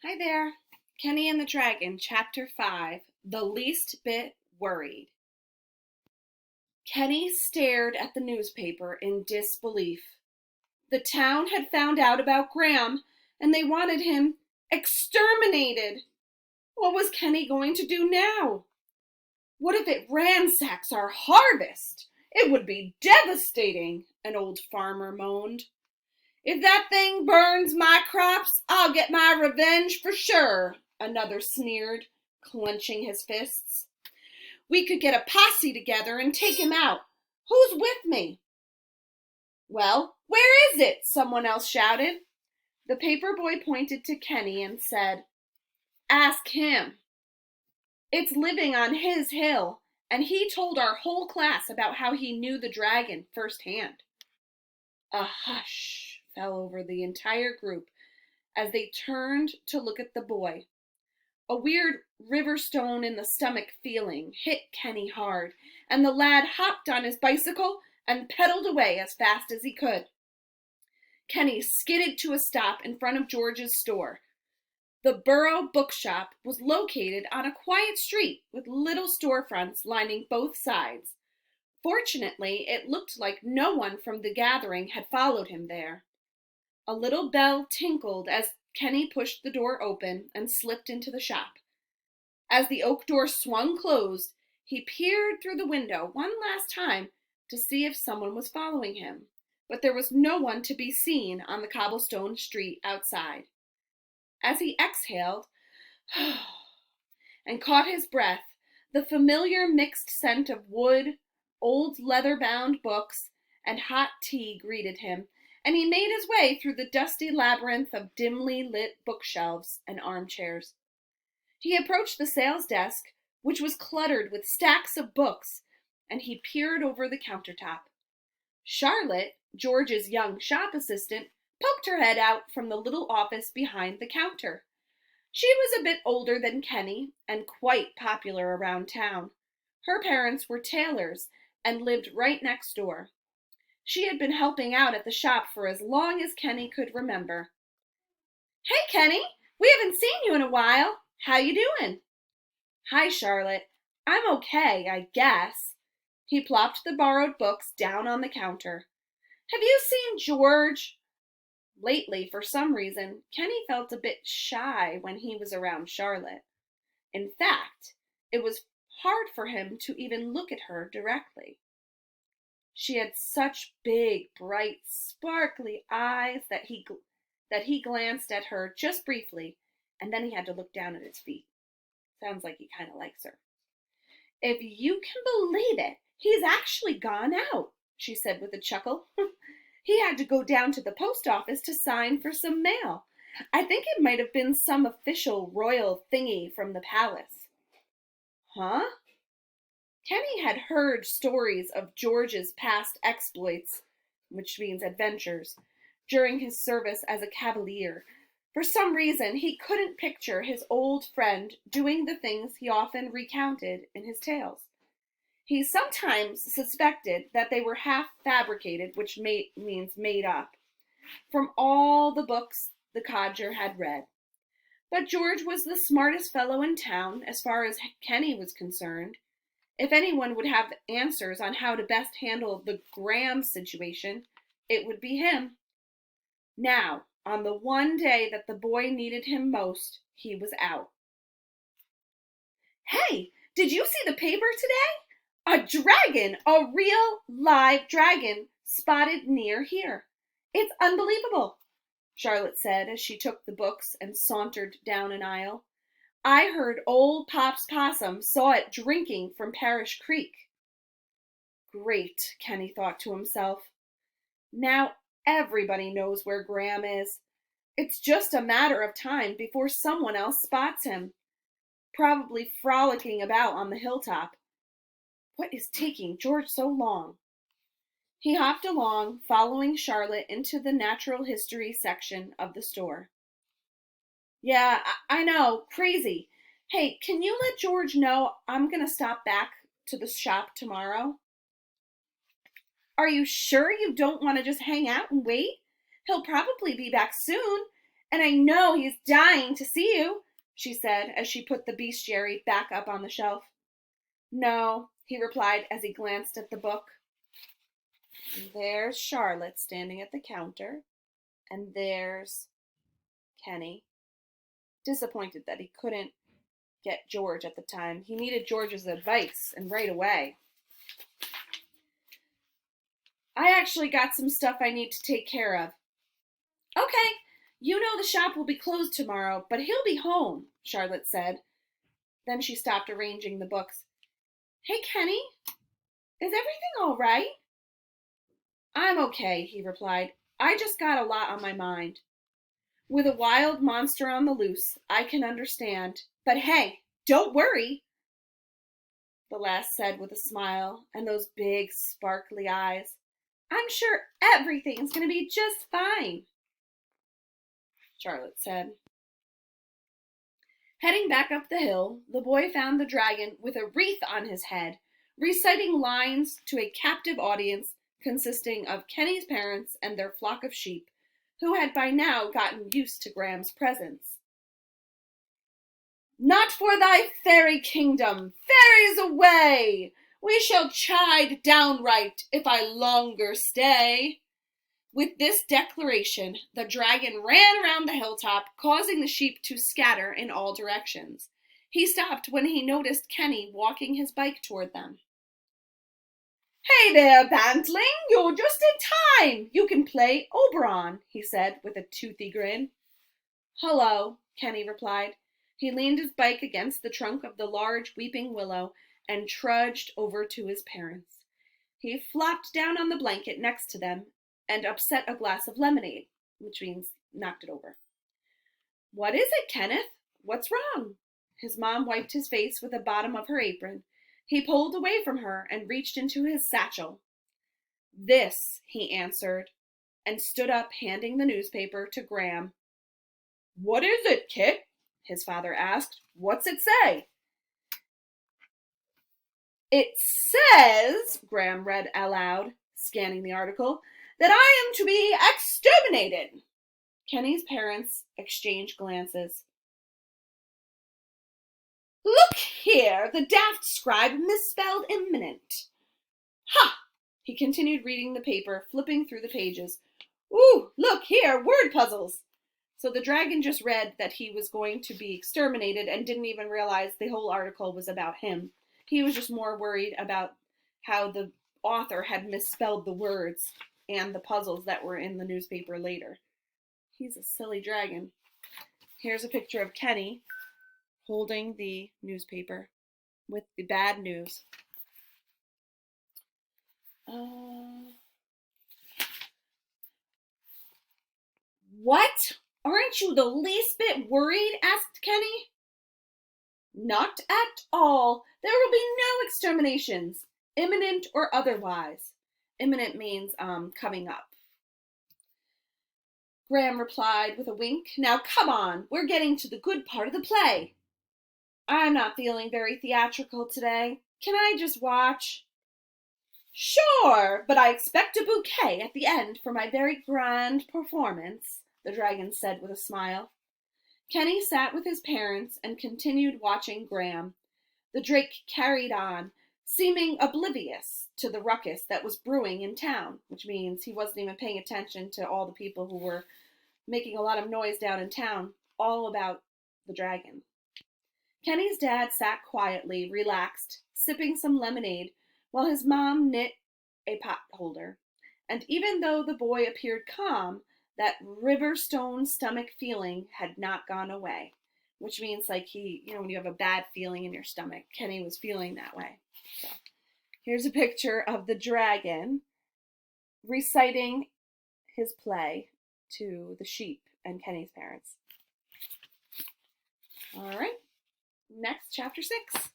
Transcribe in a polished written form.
Hi there. Kenny and the Dragon, Chapter 5, The Least Bit Worried. Kenny stared at the newspaper in disbelief. The town had found out about Graham, and they wanted him exterminated. What was Kenny going to do now? What if it ransacks our harvest? It would be devastating, an old farmer moaned. If that thing burns my crops, I'll get my revenge for sure, another sneered, clenching his fists. We could get a posse together and take him out. Who's with me? Well, where is it? Someone else shouted. The paper boy pointed to Kenny and said, Ask him. It's living on his hill, and he told our whole class about how he knew the dragon firsthand. A hush fell over the entire group as they turned to look at the boy. A weird river stone in the stomach feeling hit Kenny hard, and the lad hopped on his bicycle and pedaled away as fast as he could. Kenny skidded to a stop in front of George's store. The Borough Bookshop was located on a quiet street with little storefronts lining both sides. Fortunately, it looked like no one from the gathering had followed him there. A little bell tinkled as Kenny pushed the door open and slipped into the shop. As the oak door swung closed, he peered through the window one last time to see if someone was following him, but there was no one to be seen on the cobblestone street outside. As he exhaled and caught his breath, the familiar mixed scent of wood, old leather-bound books, and hot tea greeted him, and he made his way through the dusty labyrinth of dimly lit bookshelves and armchairs. He approached the sales desk, which was cluttered with stacks of books, and he peered over the countertop. Charlotte, George's young shop assistant, poked her head out from the little office behind the counter. She was a bit older than Kenny and quite popular around town. Her parents were tailors and lived right next door. She had been helping out at the shop for as long as Kenny could remember. Hey, Kenny, we haven't seen you in a while. How you doing? Hi, Charlotte. I'm okay, I guess. He plopped the borrowed books down on the counter. Have you seen George? Lately, for some reason, Kenny felt a bit shy when he was around Charlotte. In fact, it was hard for him to even look at her directly. She had such big, bright, sparkly eyes that he glanced at her just briefly, and then he had to look down at his feet. Sounds like he kind of likes her. If you can believe it, he's actually gone out, she said with a chuckle. He had to go down to the post office to sign for some mail. I think it might have been some official royal thingy from the palace. Huh? Kenny had heard stories of George's past exploits, which means adventures, during his service as a cavalier. For some reason, he couldn't picture his old friend doing the things he often recounted in his tales. He sometimes suspected that they were half fabricated, which means made up, from all the books the codger had read. But George was the smartest fellow in town as far as Kenny was concerned. If anyone would have answers on how to best handle the Graham situation, it would be him. Now, on the one day that the boy needed him most, he was out. Hey, did you see the paper today? A dragon, a real live dragon, spotted near here. It's unbelievable, Charlotte said as she took the books and sauntered down an aisle. I heard old Pop's possum saw it drinking from Parish Creek. Great, Kenny thought to himself. Now everybody knows where Graham is. It's just a matter of time before someone else spots him, probably frolicking about on the hilltop. What is taking George so long? He hopped along, following Charlotte into the natural history section of the store. Yeah, I know, crazy. Hey, can you let George know I'm going to stop back to the shop tomorrow? Are you sure you don't want to just hang out and wait? He'll probably be back soon, And I know he's dying to see you, she said as she put the bestiary back up on the shelf. No, he replied as he glanced at the book. There's Charlotte standing at the counter, and there's Kenny. Disappointed that he couldn't get George at the time. He needed George's advice, and right away. I actually got some stuff I need to take care of. Okay, you know the shop will be closed tomorrow, but he'll be home, Charlotte said. Then she stopped arranging the books. Hey, Kenny, is everything all right? I'm okay, he replied. I just got a lot on my mind. With a wild monster on the loose, I can understand. But hey, don't worry, the lass said with a smile and those big, sparkly eyes. I'm sure everything's going to be just fine, Charlotte said. Heading back up the hill, the boy found the dragon with a wreath on his head, reciting lines to a captive audience consisting of Kenny's parents and their flock of sheep, who had by now gotten used to Graham's presence. Not for thy fairy kingdom, fairies away! We shall chide downright if I longer stay. With this declaration, the dragon ran around the hilltop, causing the sheep to scatter in all directions. He stopped when he noticed Kenny walking his bike toward them. Hey there, bantling, you're just in time. You can play Oberon, he said with a toothy grin. Hello, Kenny replied. He leaned his bike against the trunk of the large weeping willow and trudged over to his parents. He flopped down on the blanket next to them and upset a glass of lemonade, which means knocked it over. What is it, Kenneth? What's wrong? His mom wiped his face with the bottom of her apron. He pulled away from her and reached into his satchel. This, he answered, and stood up, handing the newspaper to Graham. What is it, Kit? His father asked. What's it say? It says, Graham read aloud, scanning the article, that I am to be exterminated. Kenny's parents exchanged glances. Look here, the daft scribe misspelled imminent. Ha! He continued reading the paper, flipping through the pages. Ooh, look here, word puzzles. So the dragon just read that he was going to be exterminated and didn't even realize the whole article was about him. He was just more worried about how the author had misspelled the words and the puzzles that were in the newspaper later. He's a silly dragon. Here's a picture of Kenny holding the newspaper with the bad news. What? Aren't you the least bit worried? Asked Kenny. Not at all. There will be no exterminations, imminent or otherwise. Imminent means coming up. Graham replied with a wink. Now come on, we're getting to the good part of the play. I'm not feeling very theatrical today. Can I just watch? Sure, but I expect a bouquet at the end for my very grand performance, the dragon said with a smile. Kenny sat with his parents and continued watching Graham. The drake carried on, seeming oblivious to the ruckus that was brewing in town, which means he wasn't even paying attention to all the people who were making a lot of noise down in town, all about the dragon. Kenny's dad sat quietly, relaxed, sipping some lemonade, while his mom knit a pot holder. And even though the boy appeared calm, that river stone stomach feeling had not gone away, which means like when you have a bad feeling in your stomach, Kenny was feeling that way. So here's a picture of the dragon reciting his play to the sheep and Kenny's parents. All right, next, chapter 6.